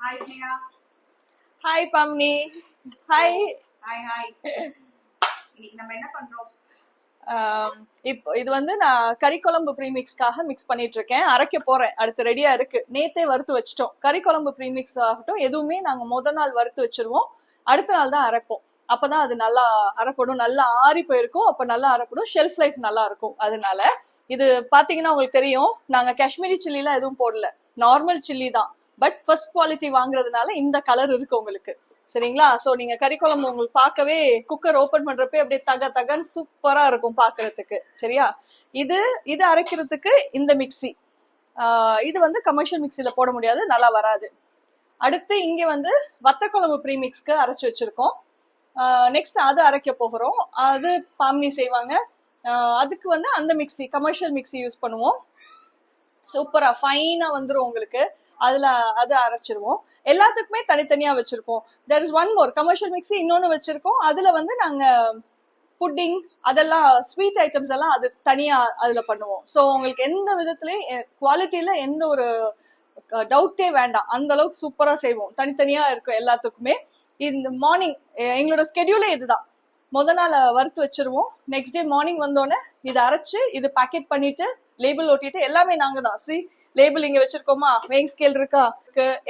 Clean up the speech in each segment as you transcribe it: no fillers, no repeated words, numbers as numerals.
Hi, Priya. Hi, Pamni. Hi. Hi. இன்னைக்கு நம்ம என்ன பண்றோம்? இப்போ இது வந்து நான் கறி குழம்பு ப்ரீமிக்ஸ்க்காக மிக்ஸ் பண்ணிட்டு இருக்கேன். அரைக்க போறேன். அடுத்து ரெடியா இருக்கு. நேத்தே வறுத்து வச்சிட்டோம். கறி குழம்பு ப்ரீமிக்ஸ் ஆகட்டும் எதுவுமே நாங்க முத நாள் வறுத்து வச்சிருவோம். அடுத்த நாள் தான் அரைப்போம். அப்பதான் அது நல்லா அரைப்படும், நல்லா ஆறி போயிருக்கும். அப்ப நல்லா அரைப்படும், ஷெல்ஃப் லைஃப் நல்லா இருக்கும். அதனால இது பாத்தீங்கன்னா உங்களுக்கு தெரியும், நாங்க காஷ்மீரி சில்லி எல்லாம் எதுவும் போடல, நார்மல் சில்லி தான். பட் ஃபர்ஸ்ட் குவாலிட்டி வாங்குறதுனால இந்த கலர் இருக்கு உங்களுக்கு. சரிங்களா? சோ நீங்க கறி குழம்பு உங்களுக்கு பார்க்கவே குக்கர் ஓபன் பண்றப்பே அப்படியே தகன்னு சூப்பரா இருக்கும் பாக்குறதுக்கு. சரியா? இது இது அரைக்கிறதுக்கு இந்த மிக்ஸி. இது வந்து கமர்ஷியல் மிக்ஸில போட முடியாது, நல்லா வராது. அடுத்து இங்க வந்து வத்த குழம்பு ப்ரீமிக்ஸ்க்கு அரைச்சு வச்சிருக்கோம். நெக்ஸ்ட் அது அரைக்க போகிறோம். அது பாம்னி செய்வாங்க. அதுக்கு வந்து அந்த மிக்ஸி, கமர்ஷியல் மிக்ஸி யூஸ் பண்ணுவோம். சூப்பரா ஃபைனா வந்துரும் உங்களுக்கு. அதுல அது அரைச்சிருவோம். எல்லாத்துக்குமே தனித்தனியா வச்சிருக்கோம். There is one more commercial mixie இன்னொன்னு வச்சிருக்கோம். அதுல வந்து நாங்க புட்டிங் அதெல்லாம் ஸ்வீட் ஐட்டம்ஸ் எல்லாம் அது தனியா அதுல பண்ணுவோம். ஸோ உங்களுக்கு எந்த விதத்துலயும் குவாலிட்டியில எந்த ஒரு டவுட்டே வேண்டாம், அந்த அளவுக்கு சூப்பரா செய்வோம். தனித்தனியா இருக்கும் எல்லாத்துக்குமே. இந்த மார்னிங் எங்களோட ஸ்கெடியூலே இதுதான். முத நாள் வறுத்து வச்சிருவோம். நெக்ஸ்ட் டே மார்னிங் வந்தோடனே இதை அரைச்சு இது பேக்கெட் பண்ணிட்டு லேபிள் ஒட்டிட்டு எல்லாமே நாங்க தான். சி லேபிள் இங்க வச்சிருக்கோமா, வெயிங் ஸ்கேல் இருக்கா,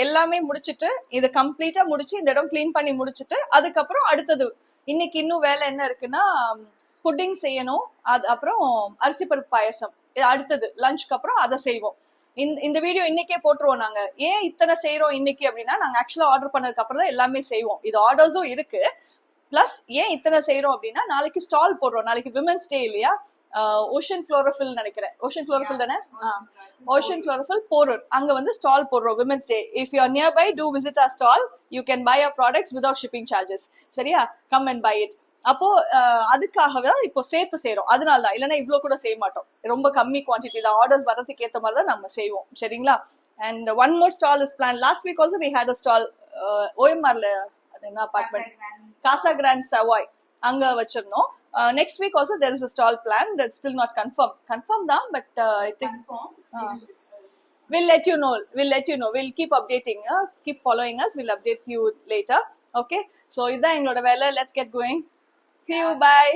எல்லாமே முடிச்சிட்டு இதை கம்ப்ளீட்டா முடிச்சு இந்த இடம் கிளீன் பண்ணி முடிச்சிட்டு அதுக்கப்புறம் அடுத்தது இன்னைக்கு இன்னும் வேலை என்ன இருக்குன்னா புட்டிங் செய்யணும். அது அப்புறம் அரிசி பருப்பு பாயசம் அடுத்தது லஞ்சுக்கு அப்புறம் அதை செய்வோம். இந்த வீடியோ இன்னைக்கே போட்டுருவோம். நாங்க ஏன் இத்தனை செய்யறோம் இன்னைக்கு அப்படின்னா, நாங்க ஆக்சுவலா ஆர்டர் பண்ணதுக்கு அப்புறம் தான் எல்லாமே செய்வோம். இது ஆர்டர்ஸும் இருக்கு. பிளஸ் ஏன் இத்தனை செய்யறோம் அப்படின்னா, நாளைக்கு ஸ்டால் போடுறோம். நாளைக்கு விமென்ஸ் டே இல்லையா? ஓஷன் குளோரோஃபில் நினைக்கிறேன். ஓஷன் குளோரோஃபில் தானே? Ocean chlorophyll Porur. அங்க வந்து ஸ்டால் போடுறோம் women's day. If you are nearby, do visit our stall. You can buy our products without shipping charges. சரியா? Come and buy it. அப்போ அதுக்காக தான் இப்போ சேர்த்து செய்யறோம். அதனால தான், இல்லைன்னா இவ்வளவு கூட செய்ய மாட்டோம். ரொம்ப கம்மி குவான்டிட்டி தான், ஆர்டர்ஸ் வரதுக்கு ஏற்ற மாதிரி தான் நம்ம செய்வோம். சரிங்களா? And one more stall is plan. Last week also we had a stall ஓஎம்ஆர்ல. அது என்ன அபார்ட்மெண்ட்? காசா கிராண்ட் சவாய் அங்க வச்சிருந்தோம். Next week also there is a stall plan that's still not confirm தான். But I think we'll let you know. We'll keep updating. Keep following us. We'll update you later. Okay, so இதான் எங்களோட வேலை. Let's get going. See you. Bye.